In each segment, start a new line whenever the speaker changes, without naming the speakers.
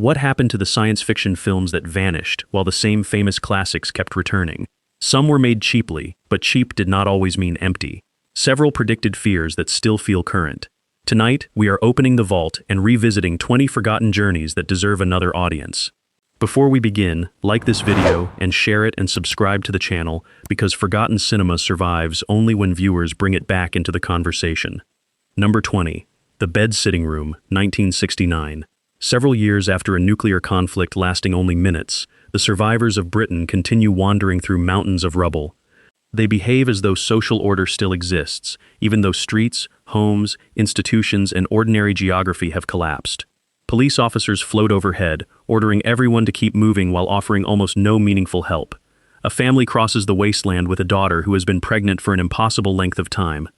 What happened to the science fiction films that vanished while the same famous classics kept returning? Some were made cheaply, but cheap did not always mean empty. Several predicted fears that still feel current. Tonight, we are opening the vault and revisiting 20 forgotten journeys that deserve another audience. Before we begin, like this video and share it and subscribe to the channel because forgotten cinema survives only when viewers bring it back into the conversation. Number 20. The Bed-Sitting Room, 1969. Several years after a nuclear conflict lasting only minutes, the survivors of Britain continue wandering through mountains of rubble. They behave as though social order still exists, even though streets, homes, institutions, and ordinary geography have collapsed. Police officers float overhead, ordering everyone to keep moving while offering almost no meaningful help. A family crosses the wasteland with a daughter who has been pregnant for an impossible length of time.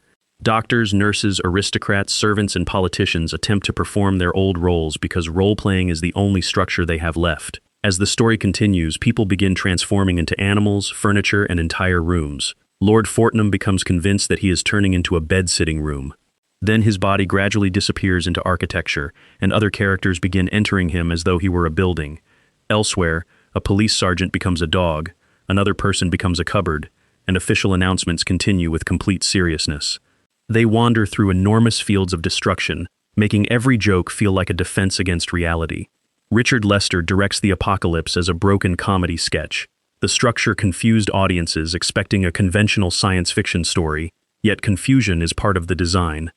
Doctors, nurses, aristocrats, servants, and politicians attempt to perform their old roles because role-playing is the only structure they have left. As the story continues, people begin transforming into animals, furniture, and entire rooms. Lord Fortnum becomes convinced that he is turning into a bed-sitting room. Then his body gradually disappears into architecture, and other characters begin entering him as though he were a building. Elsewhere, a police sergeant becomes a dog, another person becomes a cupboard, and official announcements continue with complete seriousness. They wander through enormous fields of destruction, making every joke feel like a defense against reality. Richard Lester directs the apocalypse as a broken comedy sketch. The structure confused audiences expecting a conventional science fiction story, yet confusion is part of the design.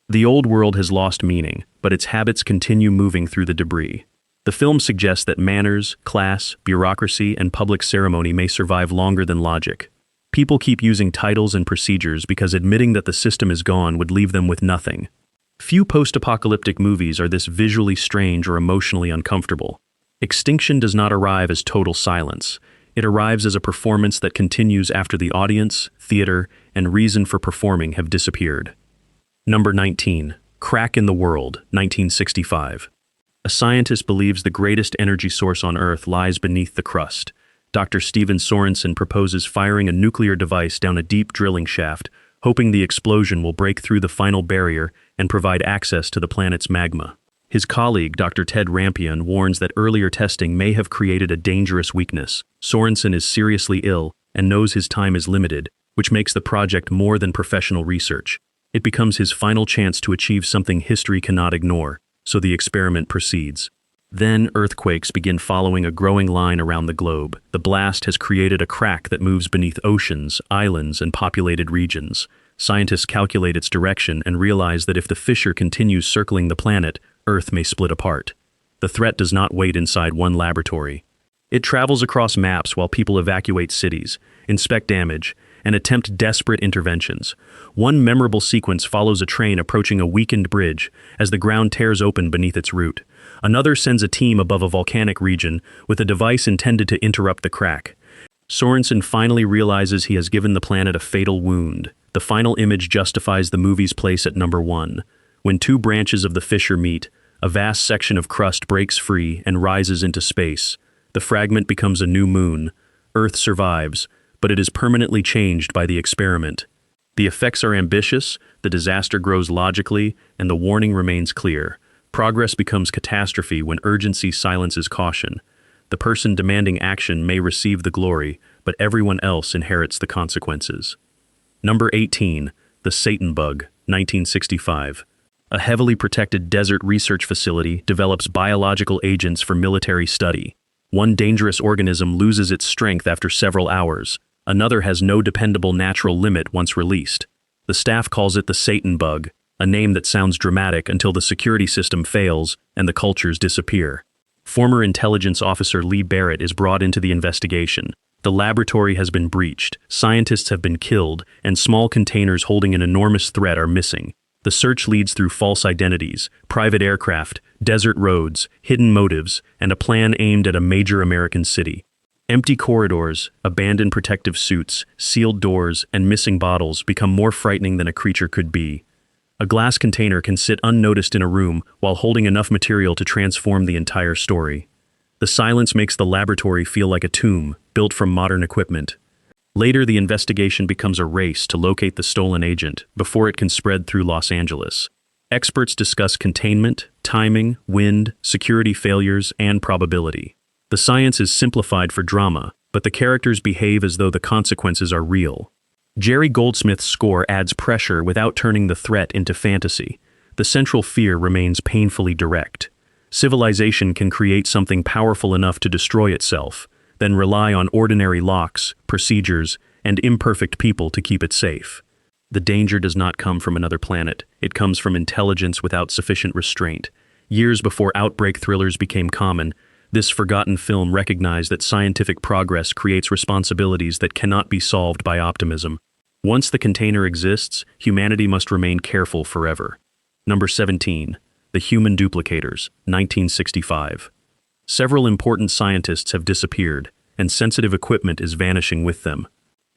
The old world has lost meaning, but its habits continue moving through the debris. The film suggests that manners, class, bureaucracy, and public ceremony may survive longer than logic. People keep using titles and procedures because admitting that the system is gone would leave them with nothing. Few post-apocalyptic movies are this visually strange or emotionally uncomfortable. Extinction does not arrive as total silence. It arrives as a performance that continues after the audience, theater, and reason for performing have disappeared. Number 19. Crack in the World, 1965. A scientist believes the greatest energy source on Earth lies beneath the crust. Dr. Steven Sorensen proposes firing a nuclear device down a deep drilling shaft, hoping the explosion will break through the final barrier and provide access to the planet's magma. His colleague, Dr. Ted Rampion, warns that earlier testing may have created a dangerous weakness. Sorensen is seriously ill and knows his time is limited, which makes the project more than professional research. It becomes his final chance to achieve something history cannot ignore, so the experiment proceeds. Then earthquakes begin following a growing line around the globe. The blast has created a crack that moves beneath oceans, islands, and populated regions. Scientists calculate its direction and realize that if the fissure continues circling the planet, Earth may split apart. The threat does not wait inside one laboratory. It travels across maps while people evacuate cities, inspect damage, and attempt desperate interventions. One memorable sequence follows a train approaching a weakened bridge as the ground tears open beneath its route. Another sends a team above a volcanic region with a device intended to interrupt the crack. Sorensen finally realizes he has given the planet a fatal wound. The final image justifies the movie's place at number 1. When two branches of the fissure meet, a vast section of crust breaks free and rises into space. The fragment becomes a new moon. Earth survives, but it is permanently changed by the experiment. The effects are ambitious, the disaster grows logically, and the warning remains clear. Progress becomes catastrophe when urgency silences caution. The person demanding action may receive the glory, but everyone else inherits the consequences. Number 18. The Satan Bug, 1965. A heavily protected desert research facility develops biological agents for military study. One dangerous organism loses its strength after several hours. Another has no dependable natural limit once released. The staff calls it the Satan Bug, a name that sounds dramatic until the security system fails and the cultures disappear. Former intelligence officer Lee Barrett is brought into the investigation. The laboratory has been breached, scientists have been killed, and small containers holding an enormous threat are missing. The search leads through false identities, private aircraft, desert roads, hidden motives, and a plan aimed at a major American city. Empty corridors, abandoned protective suits, sealed doors, and missing bottles become more frightening than a creature could be. A glass container can sit unnoticed in a room while holding enough material to transform the entire story. The silence makes the laboratory feel like a tomb, built from modern equipment. Later, the investigation becomes a race to locate the stolen agent before it can spread through Los Angeles. Experts discuss containment, timing, wind, security failures, and probability. The science is simplified for drama, but the characters behave as though the consequences are real. Jerry Goldsmith's score adds pressure without turning the threat into fantasy. The central fear remains painfully direct. Civilization can create something powerful enough to destroy itself, then rely on ordinary locks, procedures, and imperfect people to keep it safe. The danger does not come from another planet. It comes from intelligence without sufficient restraint. Years before outbreak thrillers became common, this forgotten film recognized that scientific progress creates responsibilities that cannot be solved by optimism. Once the container exists, humanity must remain careful forever. Number 17. The Human Duplicators, 1965. Several important scientists have disappeared, and sensitive equipment is vanishing with them.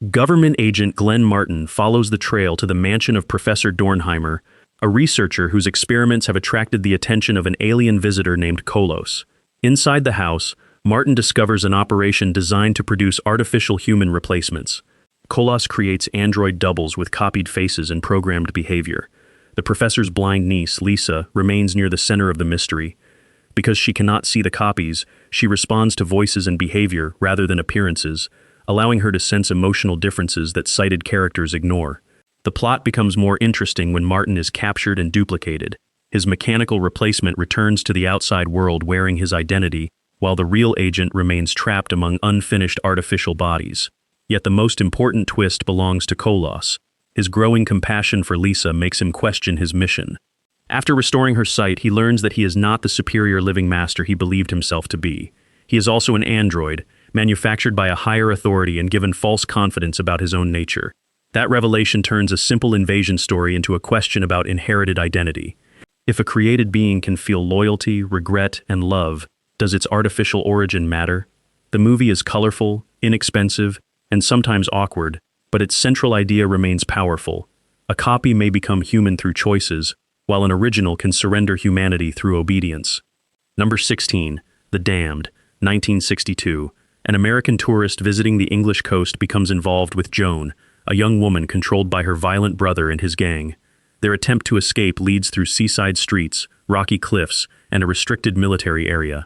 Government agent Glenn Martin follows the trail to the mansion of Professor Dornheimer, a researcher whose experiments have attracted the attention of an alien visitor named Kolos. Inside the house, Martin discovers an operation designed to produce artificial human replacements. Kolos creates android doubles with copied faces and programmed behavior. The professor's blind niece, Lisa, remains near the center of the mystery. Because she cannot see the copies, she responds to voices and behavior rather than appearances, allowing her to sense emotional differences that sighted characters ignore. The plot becomes more interesting when Martin is captured and duplicated. His mechanical replacement returns to the outside world wearing his identity, while the real agent remains trapped among unfinished artificial bodies. Yet the most important twist belongs to Kolos. His growing compassion for Lisa makes him question his mission. After restoring her sight, he learns that he is not the superior living master he believed himself to be. He is also an android, manufactured by a higher authority and given false confidence about his own nature. That revelation turns a simple invasion story into a question about inherited identity. If a created being can feel loyalty, regret, and love, does its artificial origin matter? The movie is colorful, inexpensive, and sometimes awkward, but its central idea remains powerful. A copy may become human through choices, while an original can surrender humanity through obedience. Number 16. The Damned, 1962. An American tourist visiting the English coast becomes involved with Joan, a young woman controlled by her violent brother and his gang. Their attempt to escape leads through seaside streets, rocky cliffs, and a restricted military area.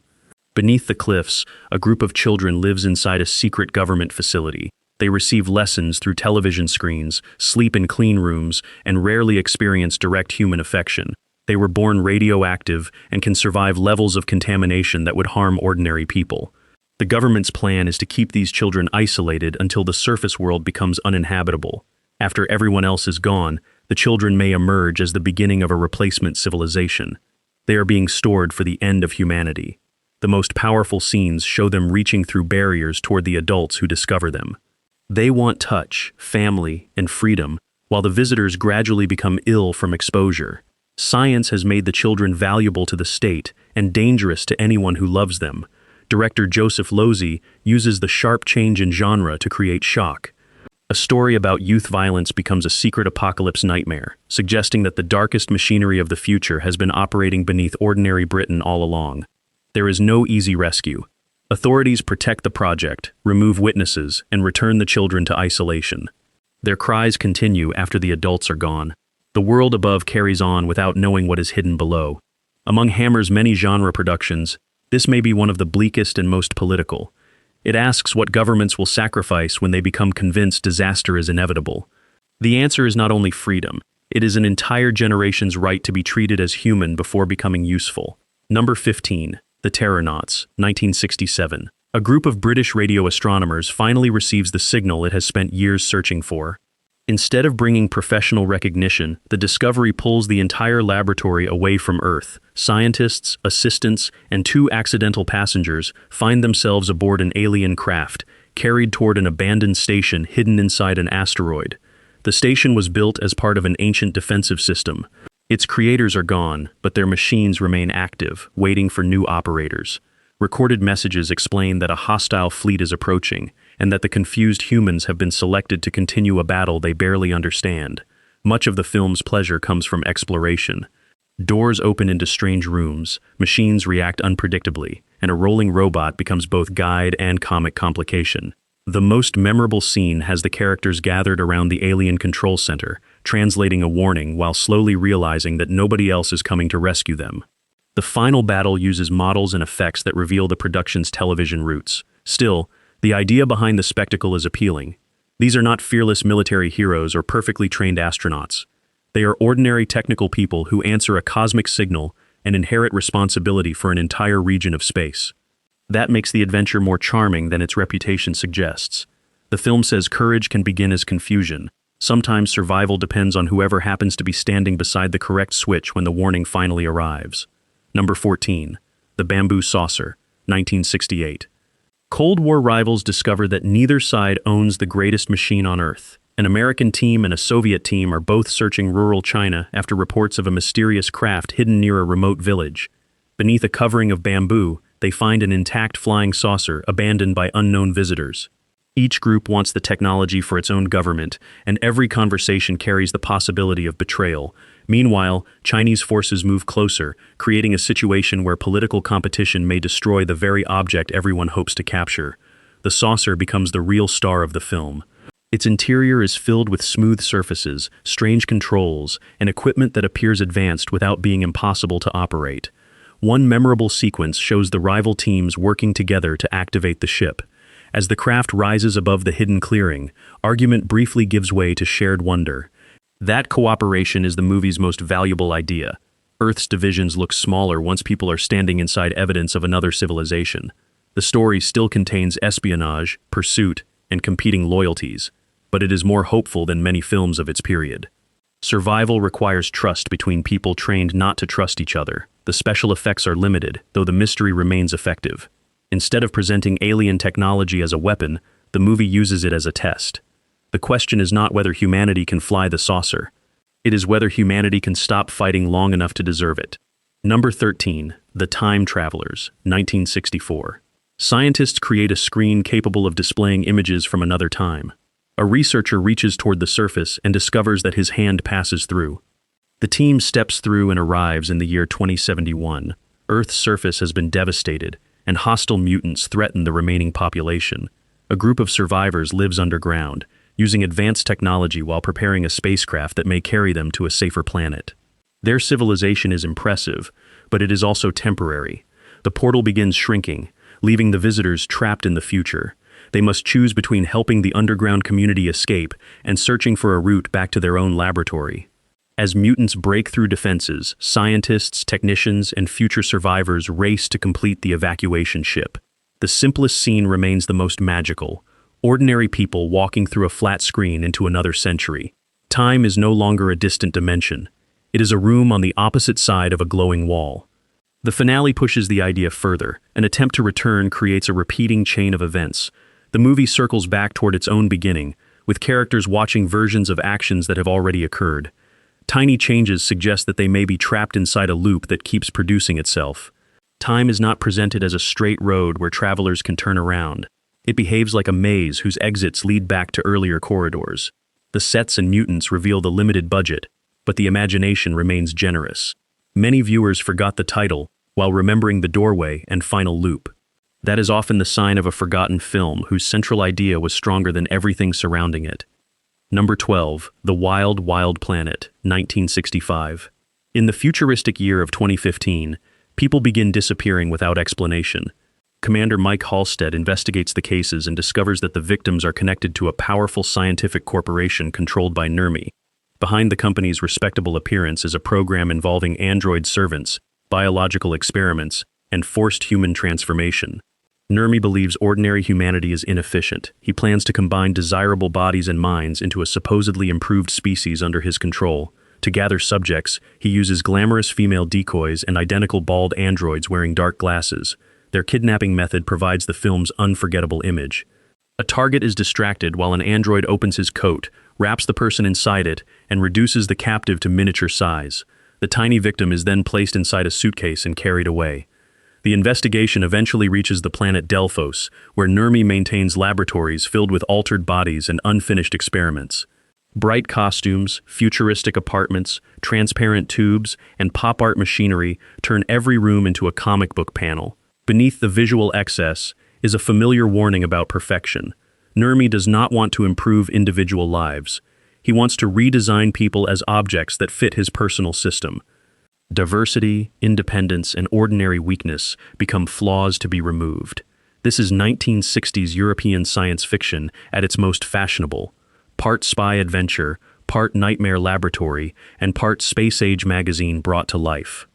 Beneath the cliffs, a group of children lives inside a secret government facility. They receive lessons through television screens, sleep in clean rooms, and rarely experience direct human affection. They were born radioactive and can survive levels of contamination that would harm ordinary people. The government's plan is to keep these children isolated until the surface world becomes uninhabitable. After everyone else is gone, the children may emerge as the beginning of a replacement civilization. They are being stored for the end of humanity. The most powerful scenes show them reaching through barriers toward the adults who discover them. They want touch, family, and freedom, while the visitors gradually become ill from exposure. Science has made the children valuable to the state and dangerous to anyone who loves them. Director Joseph Losey uses the sharp change in genre to create shock. A story about youth violence becomes a secret apocalypse nightmare, suggesting that the darkest machinery of the future has been operating beneath ordinary Britain all along. There is no easy rescue. Authorities protect the project, remove witnesses, and return the children to isolation. Their cries continue after the adults are gone. The world above carries on without knowing what is hidden below. Among Hammer's many genre productions, this may be one of the bleakest and most political. It asks what governments will sacrifice when they become convinced disaster is inevitable. The answer is not only freedom, it is an entire generation's right to be treated as human before becoming useful. Number 15. The Terronauts, 1967. A group of British radio astronomers finally receives the signal it has spent years searching for. Instead of bringing professional recognition, the discovery pulls the entire laboratory away from Earth. Scientists, assistants, and 2 accidental passengers find themselves aboard an alien craft, carried toward an abandoned station hidden inside an asteroid. The station was built as part of an ancient defensive system. Its creators are gone, but their machines remain active, waiting for new operators. Recorded messages explain that a hostile fleet is approaching, and that the confused humans have been selected to continue a battle they barely understand. Much of the film's pleasure comes from exploration. Doors open into strange rooms, machines react unpredictably, and a rolling robot becomes both guide and comic complication. The most memorable scene has the characters gathered around the alien control center, translating a warning while slowly realizing that nobody else is coming to rescue them. The final battle uses models and effects that reveal the production's television roots. Still, the idea behind the spectacle is appealing. These are not fearless military heroes or perfectly trained astronauts. They are ordinary technical people who answer a cosmic signal and inherit responsibility for an entire region of space. That makes the adventure more charming than its reputation suggests. The film says courage can begin as confusion. Sometimes survival depends on whoever happens to be standing beside the correct switch when the warning finally arrives. Number 14. The Bamboo Saucer, 1968. Cold War rivals discover that neither side owns the greatest machine on Earth. An American team and a Soviet team are both searching rural China after reports of a mysterious craft hidden near a remote village. Beneath a covering of bamboo, they find an intact flying saucer abandoned by unknown visitors. Each group wants the technology for its own government, and every conversation carries the possibility of betrayal. Meanwhile, Chinese forces move closer, creating a situation where political competition may destroy the very object everyone hopes to capture. The saucer becomes the real star of the film. Its interior is filled with smooth surfaces, strange controls, and equipment that appears advanced without being impossible to operate. One memorable sequence shows the rival teams working together to activate the ship. As the craft rises above the hidden clearing, argument briefly gives way to shared wonder. That cooperation is the movie's most valuable idea. Earth's divisions look smaller once people are standing inside evidence of another civilization. The story still contains espionage, pursuit, and competing loyalties, but it is more hopeful than many films of its period. Survival requires trust between people trained not to trust each other. The special effects are limited, though the mystery remains effective. Instead of presenting alien technology as a weapon, the movie uses it as a test. The question is not whether humanity can fly the saucer. It is whether humanity can stop fighting long enough to deserve it. Number 13. The Time Travelers, 1964. Scientists create a screen capable of displaying images from another time. A researcher reaches toward the surface and discovers that his hand passes through. The team steps through and arrives in the year 2071. Earth's surface has been devastated, and hostile mutants threaten the remaining population. A group of survivors lives underground, using advanced technology while preparing a spacecraft that may carry them to a safer planet. Their civilization is impressive, but it is also temporary. The portal begins shrinking, leaving the visitors trapped in the future. They must choose between helping the underground community escape and searching for a route back to their own laboratory. As mutants break through defenses, scientists, technicians, and future survivors race to complete the evacuation ship. The simplest scene remains the most magical. Ordinary people walking through a flat screen into another century. Time is no longer a distant dimension. It is a room on the opposite side of a glowing wall. The finale pushes the idea further. An attempt to return creates a repeating chain of events. The movie circles back toward its own beginning, with characters watching versions of actions that have already occurred. Tiny changes suggest that they may be trapped inside a loop that keeps producing itself. Time is not presented as a straight road where travelers can turn around. It behaves like a maze whose exits lead back to earlier corridors. The sets and mutants reveal the limited budget, but the imagination remains generous. Many viewers forgot the title while remembering the doorway and final loop. That is often the sign of a forgotten film whose central idea was stronger than everything surrounding it. Number 12. The Wild, Wild Planet, 1965. In the futuristic year of 2015, people begin disappearing without explanation. Commander Mike Halstead investigates the cases and discovers that the victims are connected to a powerful scientific corporation controlled by NERMI. Behind the company's respectable appearance is a program involving android servants, biological experiments, and forced human transformation. NERMI believes ordinary humanity is inefficient. He plans to combine desirable bodies and minds into a supposedly improved species under his control. To gather subjects, he uses glamorous female decoys and identical bald androids wearing dark glasses. Their kidnapping method provides the film's unforgettable image. A target is distracted while an android opens his coat, wraps the person inside it, and reduces the captive to miniature size. The tiny victim is then placed inside a suitcase and carried away. The investigation eventually reaches the planet Delphos, where NERMI maintains laboratories filled with altered bodies and unfinished experiments. Bright costumes, futuristic apartments, transparent tubes, and pop art machinery turn every room into a comic book panel. Beneath the visual excess is a familiar warning about perfection. Nurmi does not want to improve individual lives. He wants to redesign people as objects that fit his personal system. Diversity, independence, and ordinary weakness become flaws to be removed. This is 1960s European science fiction at its most fashionable. Part spy adventure, part nightmare laboratory, and part space-age magazine brought to life.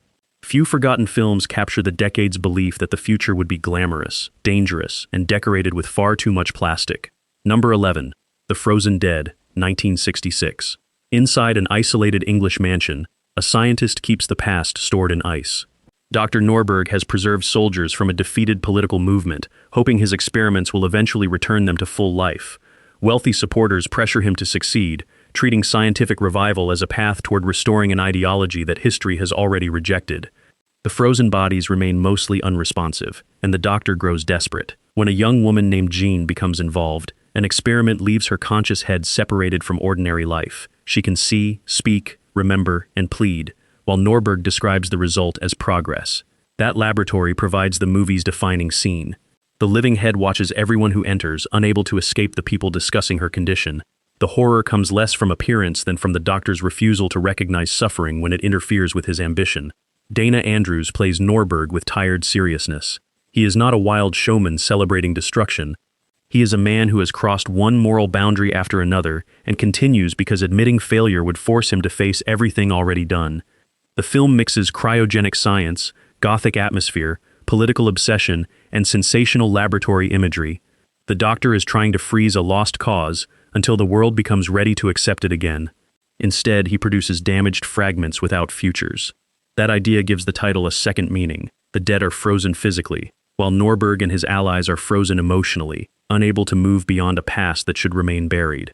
Few forgotten films capture the decade's belief that the future would be glamorous, dangerous, and decorated with far too much plastic. Number 11. The Frozen Dead, 1966. Inside an isolated English mansion, a scientist keeps the past stored in ice. Dr. Norberg has preserved soldiers from a defeated political movement, hoping his experiments will eventually return them to full life. Wealthy supporters pressure him to succeed, treating scientific revival as a path toward restoring an ideology that history has already rejected. The frozen bodies remain mostly unresponsive, and the doctor grows desperate. When a young woman named Jean becomes involved, an experiment leaves her conscious head separated from ordinary life. She can see, speak, remember, and plead, while Norberg describes the result as progress. That laboratory provides the movie's defining scene. The living head watches everyone who enters, unable to escape the people discussing her condition. The horror comes less from appearance than from the doctor's refusal to recognize suffering when it interferes with his ambition. Dana Andrews plays Norberg with tired seriousness. He is not a wild showman celebrating destruction. He is a man who has crossed one moral boundary after another and continues because admitting failure would force him to face everything already done. The film mixes cryogenic science, gothic atmosphere, political obsession, and sensational laboratory imagery. The doctor is trying to freeze a lost cause until the world becomes ready to accept it again. Instead, he produces damaged fragments without futures. That idea gives the title a second meaning. The dead are frozen physically, while Norberg and his allies are frozen emotionally, unable to move beyond a past that should remain buried.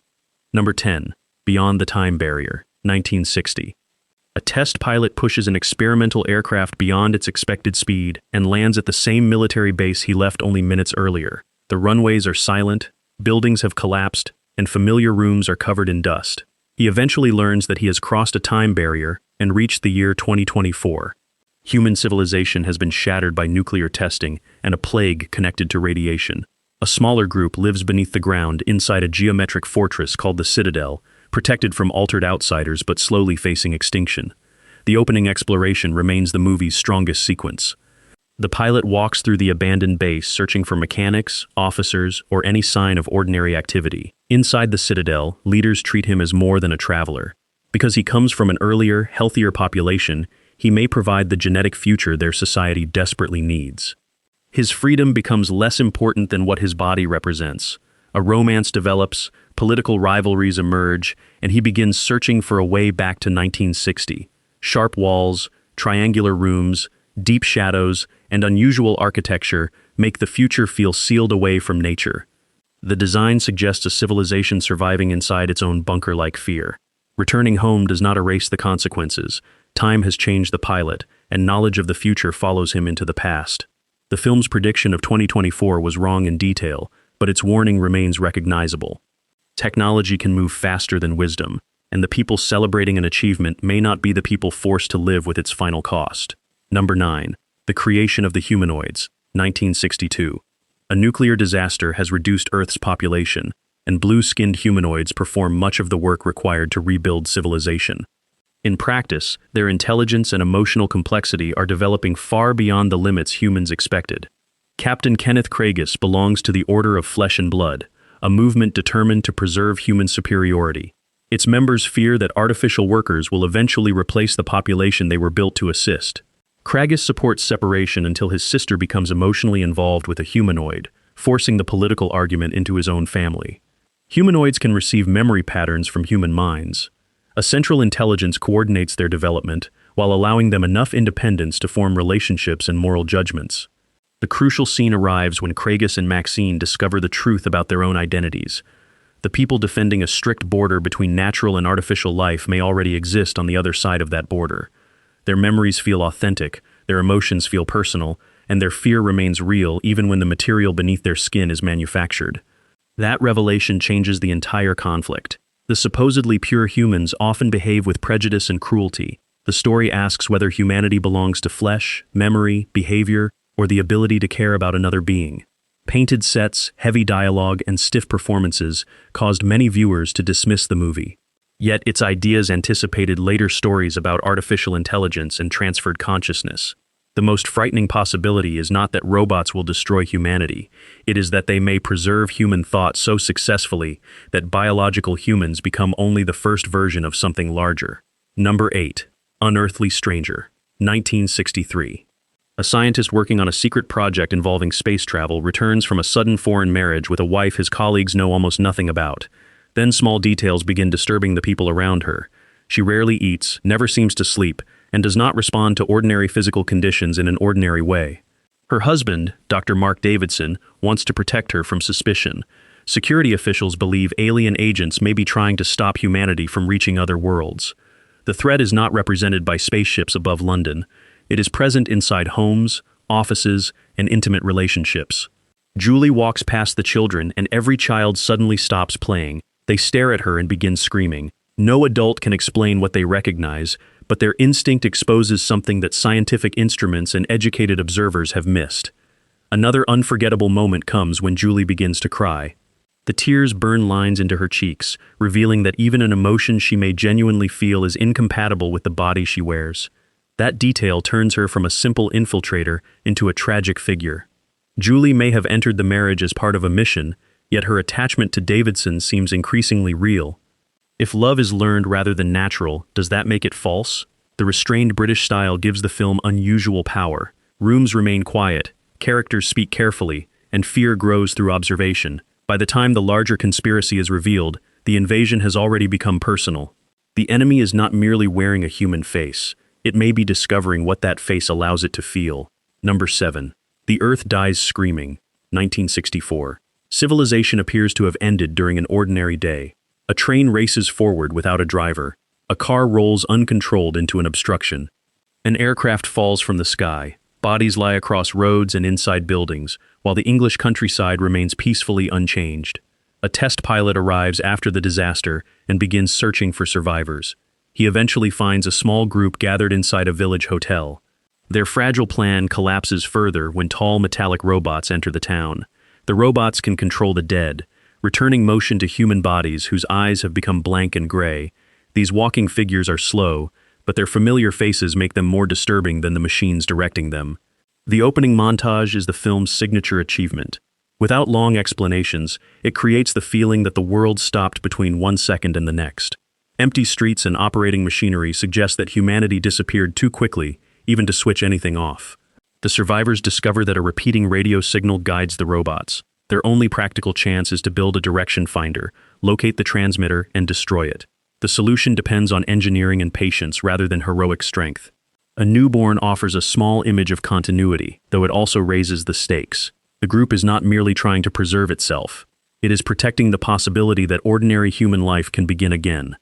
Number 10. Beyond the Time Barrier, 1960. A test pilot pushes an experimental aircraft beyond its expected speed and lands at the same military base he left only minutes earlier. The runways are silent, buildings have collapsed, and familiar rooms are covered in dust. He eventually learns that he has crossed a time barrier and reached the year 2024. Human civilization has been shattered by nuclear testing and a plague connected to radiation. A smaller group lives beneath the ground inside a geometric fortress called the Citadel, protected from altered outsiders but slowly facing extinction. The opening exploration remains the movie's strongest sequence. The pilot walks through the abandoned base searching for mechanics, officers, or any sign of ordinary activity. Inside the Citadel, leaders treat him as more than a traveler. Because he comes from an earlier, healthier population, he may provide the genetic future their society desperately needs. His freedom becomes less important than what his body represents. A romance develops, political rivalries emerge, and he begins searching for a way back to 1960. Sharp walls, triangular rooms, deep shadows, and unusual architecture make the future feel sealed away from nature. The design suggests a civilization surviving inside its own bunker-like fear. Returning home does not erase the consequences. Time has changed the pilot, and knowledge of the future follows him into the past. The film's prediction of 2024 was wrong in detail, but its warning remains recognizable. Technology can move faster than wisdom, and the people celebrating an achievement may not be the people forced to live with its final cost. Number 9. The Creation of the Humanoids, 1962. A nuclear disaster has reduced Earth's population, and blue-skinned humanoids perform much of the work required to rebuild civilization. In practice, their intelligence and emotional complexity are developing far beyond the limits humans expected. Captain Kenneth Kragus belongs to the Order of Flesh and Blood, a movement determined to preserve human superiority. Its members fear that artificial workers will eventually replace the population they were built to assist. Kragus supports separation until his sister becomes emotionally involved with a humanoid, forcing the political argument into his own family. Humanoids can receive memory patterns from human minds. A central intelligence coordinates their development, while allowing them enough independence to form relationships and moral judgments. The crucial scene arrives when Kragus and Maxine discover the truth about their own identities. The people defending a strict border between natural and artificial life may already exist on the other side of that border. Their memories feel authentic, their emotions feel personal, and their fear remains real even when the material beneath their skin is manufactured. That revelation changes the entire conflict. The supposedly pure humans often behave with prejudice and cruelty. The story asks whether humanity belongs to flesh, memory, behavior, or the ability to care about another being. Painted sets, heavy dialogue, and stiff performances caused many viewers to dismiss the movie. Yet its ideas anticipated later stories about artificial intelligence and transferred consciousness. The most frightening possibility is not that robots will destroy humanity, it is that they may preserve human thought so successfully that biological humans become only the first version of something larger. Number 8. Unearthly Stranger, 1963. A scientist working on a secret project involving space travel returns from a sudden foreign marriage with a wife his colleagues know almost nothing about. Then small details begin disturbing the people around her. She rarely eats, never seems to sleep, and does not respond to ordinary physical conditions in an ordinary way. Her husband, Dr. Mark Davidson, wants to protect her from suspicion. Security officials believe alien agents may be trying to stop humanity from reaching other worlds. The threat is not represented by spaceships above London. It is present inside homes, offices, and intimate relationships. Julie walks past the children and every child suddenly stops playing. They stare at her and begin screaming. No adult can explain what they recognize, but their instinct exposes something that scientific instruments and educated observers have missed. Another unforgettable moment comes when Julie begins to cry. The tears burn lines into her cheeks, revealing that even an emotion she may genuinely feel is incompatible with the body she wears. That detail turns her from a simple infiltrator into a tragic figure. Julie may have entered the marriage as part of a mission, yet her attachment to Davidson seems increasingly real. If love is learned rather than natural, does that make it false? The restrained British style gives the film unusual power. Rooms remain quiet, characters speak carefully, and fear grows through observation. By the time the larger conspiracy is revealed, the invasion has already become personal. The enemy is not merely wearing a human face. It may be discovering what that face allows it to feel. Number 7. The Earth Dies Screaming, 1964. Civilization appears to have ended during an ordinary day. A train races forward without a driver. A car rolls uncontrolled into an obstruction. An aircraft falls from the sky. Bodies lie across roads and inside buildings, while the English countryside remains peacefully unchanged. A test pilot arrives after the disaster and begins searching for survivors. He eventually finds a small group gathered inside a village hotel. Their fragile plan collapses further when tall metallic robots enter the town. The robots can control the dead, returning motion to human bodies whose eyes have become blank and gray. These walking figures are slow, but their familiar faces make them more disturbing than the machines directing them. The opening montage is the film's signature achievement. Without long explanations, it creates the feeling that the world stopped between 1 second and the next. Empty streets and operating machinery suggest that humanity disappeared too quickly, even to switch anything off. The survivors discover that a repeating radio signal guides the robots. Their only practical chance is to build a direction finder, locate the transmitter, and destroy it. The solution depends on engineering and patience rather than heroic strength. A newborn offers a small image of continuity, though it also raises the stakes. The group is not merely trying to preserve itself. It is protecting the possibility that ordinary human life can begin again.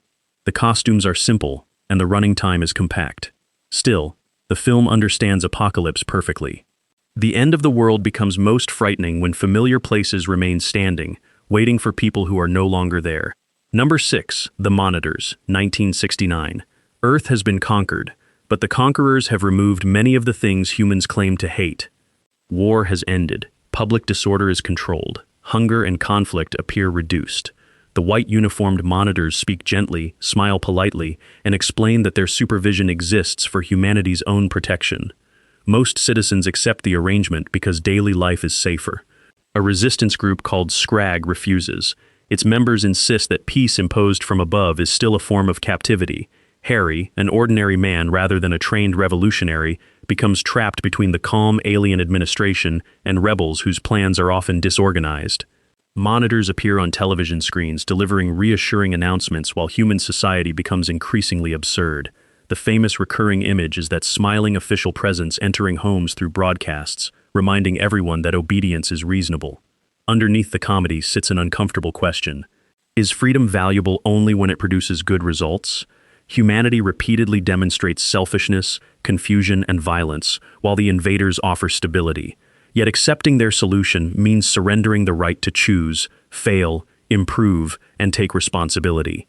The costumes are simple, and the running time is compact. Still, the film understands apocalypse perfectly. The end of the world becomes most frightening when familiar places remain standing, waiting for people who are no longer there. Number 6. The Monitors, 1969. Earth has been conquered, but the conquerors have removed many of the things humans claim to hate. War has ended. Public disorder is controlled. Hunger and conflict appear reduced. The white uniformed monitors speak gently, smile politely, and explain that their supervision exists for humanity's own protection. Most citizens accept the arrangement because daily life is safer. A resistance group called Scrag refuses. Its members insist that peace imposed from above is still a form of captivity. Harry, an ordinary man rather than a trained revolutionary, becomes trapped between the calm alien administration and rebels whose plans are often disorganized. Monitors appear on television screens, delivering reassuring announcements while human society becomes increasingly absurd. The famous recurring image is that smiling official presence entering homes through broadcasts, reminding everyone that obedience is reasonable. Underneath the comedy sits an uncomfortable question. Is freedom valuable only when it produces good results? Humanity repeatedly demonstrates selfishness, confusion, and violence, while the invaders offer stability. Yet accepting their solution means surrendering the right to choose, fail, improve, and take responsibility.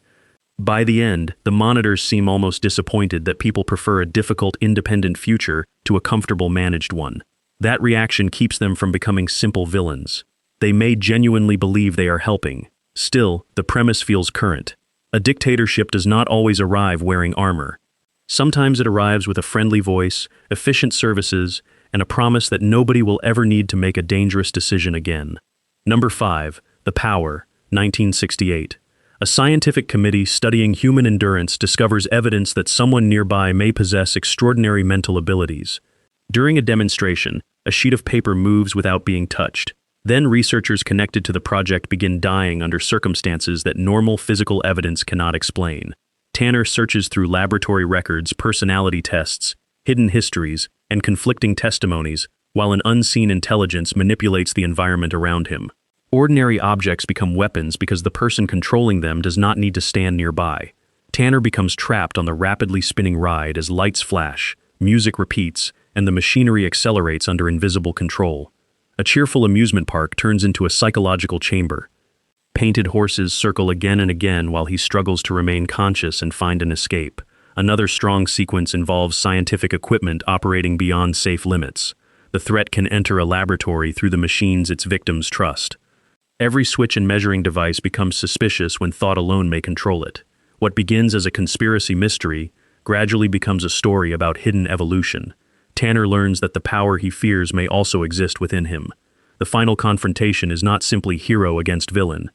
By the end, the monitors seem almost disappointed that people prefer a difficult, independent future to a comfortable, managed one. That reaction keeps them from becoming simple villains. They may genuinely believe they are helping. Still, the premise feels current. A dictatorship does not always arrive wearing armor. Sometimes it arrives with a friendly voice, efficient services, and a promise that nobody will ever need to make a dangerous decision again. Number 5. The Power, 1968. A scientific committee studying human endurance discovers evidence that someone nearby may possess extraordinary mental abilities. During a demonstration, a sheet of paper moves without being touched. Then researchers connected to the project begin dying under circumstances that normal physical evidence cannot explain. Tanner searches through laboratory records, personality tests, hidden histories, and conflicting testimonies, while an unseen intelligence manipulates the environment around him. Ordinary objects become weapons because the person controlling them does not need to stand nearby. Tanner becomes trapped on the rapidly spinning ride as lights flash, music repeats, and the machinery accelerates under invisible control. A cheerful amusement park turns into a psychological chamber. Painted horses circle again and again while he struggles to remain conscious and find an escape. Another strong sequence involves scientific equipment operating beyond safe limits. The threat can enter a laboratory through the machines its victims trust. Every switch and measuring device becomes suspicious when thought alone may control it. What begins as a conspiracy mystery gradually becomes a story about hidden evolution. Tanner learns that the power he fears may also exist within him. The final confrontation is not simply hero against villain.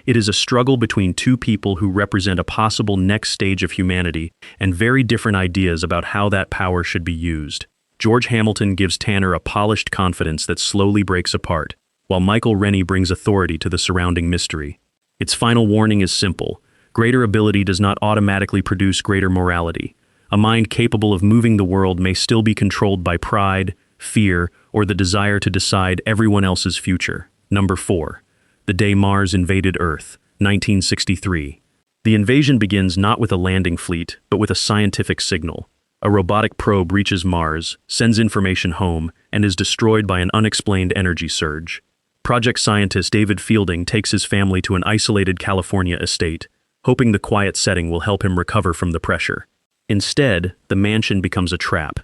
It is a struggle between two people who represent a possible next stage of humanity and very different ideas about how that power should be used. George Hamilton gives Tanner a polished confidence that slowly breaks apart, while Michael Rennie brings authority to the surrounding mystery. Its final warning is simple: greater ability does not automatically produce greater morality. A mind capable of moving the world may still be controlled by pride, fear, or the desire to decide everyone else's future. Number 4. The Day Mars Invaded Earth, 1963. The invasion begins not with a landing fleet, but with a scientific signal. A robotic probe reaches Mars, sends information home, and is destroyed by an unexplained energy surge. Project scientist David Fielding takes his family to an isolated California estate, hoping the quiet setting will help him recover from the pressure. Instead, the mansion becomes a trap.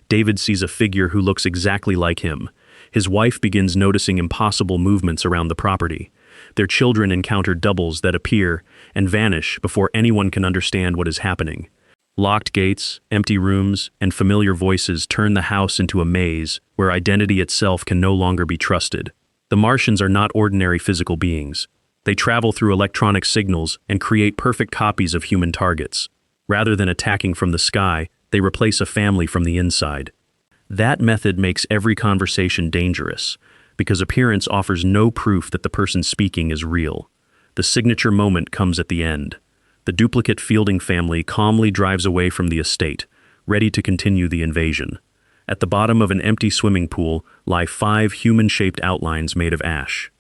David sees a figure who looks exactly like him. His wife begins noticing impossible movements around the property. Their children encounter doubles that appear and vanish before anyone can understand what is happening. Locked gates, empty rooms, and familiar voices turn the house into a maze where identity itself can no longer be trusted. The Martians are not ordinary physical beings. They travel through electronic signals and create perfect copies of human targets. Rather than attacking from the sky, they replace a family from the inside. That method makes every conversation dangerous, because appearance offers no proof that the person speaking is real. The signature moment comes at the end. The duplicate Fielding family calmly drives away from the estate, ready to continue the invasion. At the bottom of an empty swimming pool lie 5 human-shaped outlines made of ash.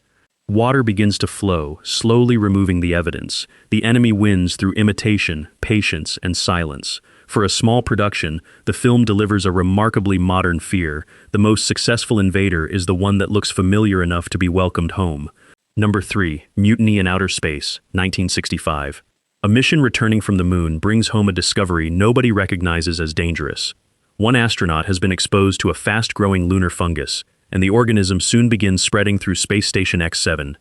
Water begins to flow, slowly removing the evidence. The enemy wins through imitation, patience, and silence. For a small production, the film delivers a remarkably modern fear. The most successful invader is the one that looks familiar enough to be welcomed home. Number 3. Mutiny in Outer Space, 1965. A mission returning from the moon brings home a discovery nobody recognizes as dangerous. One astronaut has been exposed to a fast-growing lunar fungus, and the organism soon begins spreading through Space Station X7.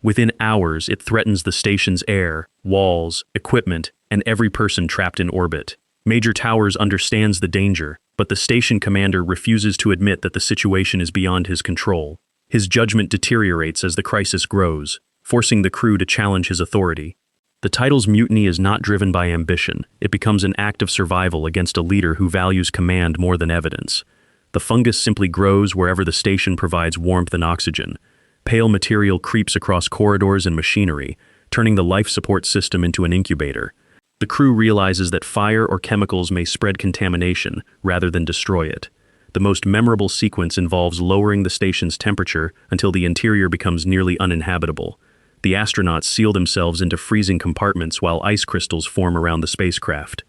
Within hours, it threatens the station's air, walls, equipment, and every person trapped in orbit. Major Towers understands the danger, but the station commander refuses to admit that the situation is beyond his control. His judgment deteriorates as the crisis grows, forcing the crew to challenge his authority. The title's mutiny is not driven by ambition. It becomes an act of survival against a leader who values command more than evidence. The fungus simply grows wherever the station provides warmth and oxygen. Pale material creeps across corridors and machinery, turning the life support system into an incubator. The crew realizes that fire or chemicals may spread contamination rather than destroy it. The most memorable sequence involves lowering the station's temperature until the interior becomes nearly uninhabitable. The astronauts seal themselves into freezing compartments while ice crystals form around the spacecraft.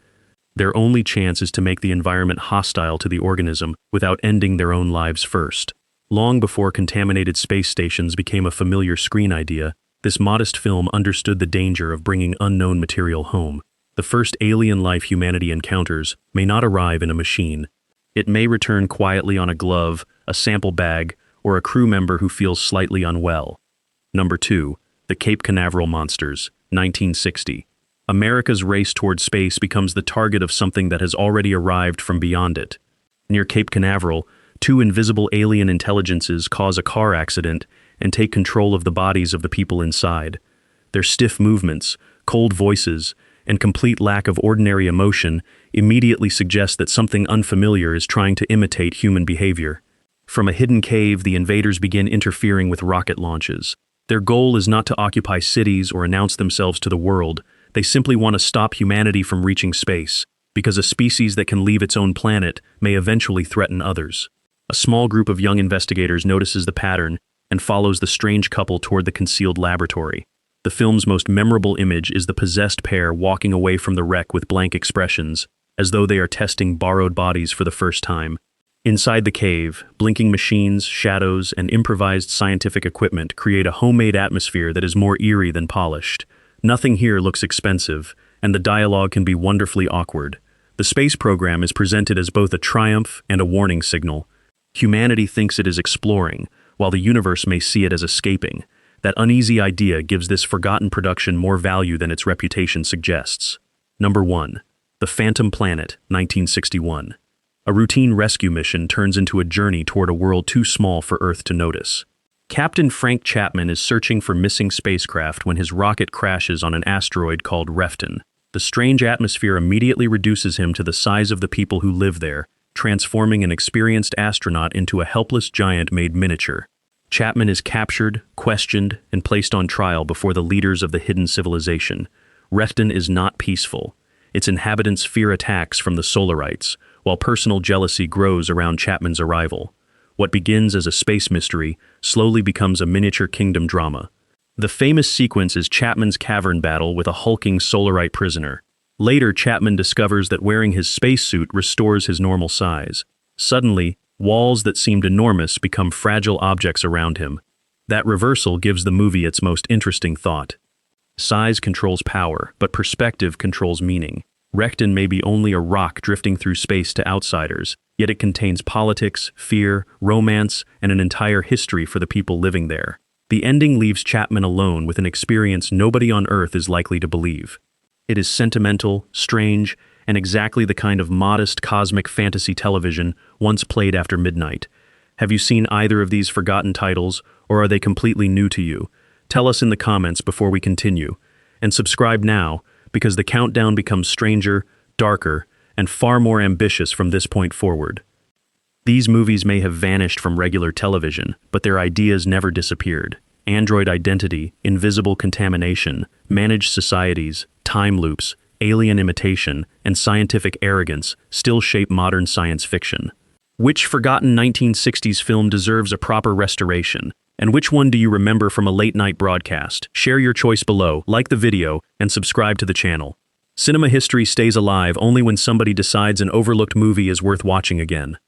Their only chance is to make the environment hostile to the organism without ending their own lives first. Long before contaminated space stations became a familiar screen idea, this modest film understood the danger of bringing unknown material home. The first alien life humanity encounters may not arrive in a machine. It may return quietly on a glove, a sample bag, or a crew member who feels slightly unwell. Number 2. The Cape Canaveral Monsters, 1960. America's race toward space becomes the target of something that has already arrived from beyond it. Near Cape Canaveral, 2 invisible alien intelligences cause a car accident and take control of the bodies of the people inside. Their stiff movements, cold voices, and complete lack of ordinary emotion immediately suggest that something unfamiliar is trying to imitate human behavior. From a hidden cave, the invaders begin interfering with rocket launches. Their goal is not to occupy cities or announce themselves to the world. They simply want to stop humanity from reaching space, because a species that can leave its own planet may eventually threaten others. A small group of young investigators notices the pattern and follows the strange couple toward the concealed laboratory. The film's most memorable image is the possessed pair walking away from the wreck with blank expressions, as though they are testing borrowed bodies for the first time. Inside the cave, blinking machines, shadows, and improvised scientific equipment create a homemade atmosphere that is more eerie than polished. Nothing here looks expensive, and the dialogue can be wonderfully awkward. The space program is presented as both a triumph and a warning signal. Humanity thinks it is exploring, while the universe may see it as escaping. That uneasy idea gives this forgotten production more value than its reputation suggests. Number 1. The Phantom Planet, 1961. A routine rescue mission turns into a journey toward a world too small for Earth to notice. Captain Frank Chapman is searching for missing spacecraft when his rocket crashes on an asteroid called Refton. The strange atmosphere immediately reduces him to the size of the people who live there, transforming an experienced astronaut into a helpless giant made miniature. Chapman is captured, questioned, and placed on trial before the leaders of the hidden civilization. Refton is not peaceful. Its inhabitants fear attacks from the Solarites, while personal jealousy grows around Chapman's arrival. What begins as a space mystery slowly becomes a miniature kingdom drama. The famous sequence is Chapman's cavern battle with a hulking Solarite prisoner. Later, Chapman discovers that wearing his spacesuit restores his normal size. Suddenly, walls that seemed enormous become fragile objects around him. That reversal gives the movie its most interesting thought. Size controls power, but perspective controls meaning. Refton may be only a rock drifting through space to outsiders, yet it contains politics, fear, romance, and an entire history for the people living there. The ending leaves Chapman alone with an experience nobody on Earth is likely to believe. It is sentimental, strange, and exactly the kind of modest cosmic fantasy television once played after midnight. Have you seen either of these forgotten titles, or are they completely new to you? Tell us in the comments before we continue. And subscribe now, because the countdown becomes stranger, darker, and far more ambitious from this point forward. These movies may have vanished from regular television, but their ideas never disappeared. Android identity, invisible contamination, managed societies, time loops, alien imitation, and scientific arrogance still shape modern science fiction. Which forgotten 1960s film deserves a proper restoration? And which one do you remember from a late-night broadcast? Share your choice below, like the video, and subscribe to the channel. Cinema history stays alive only when somebody decides an overlooked movie is worth watching again.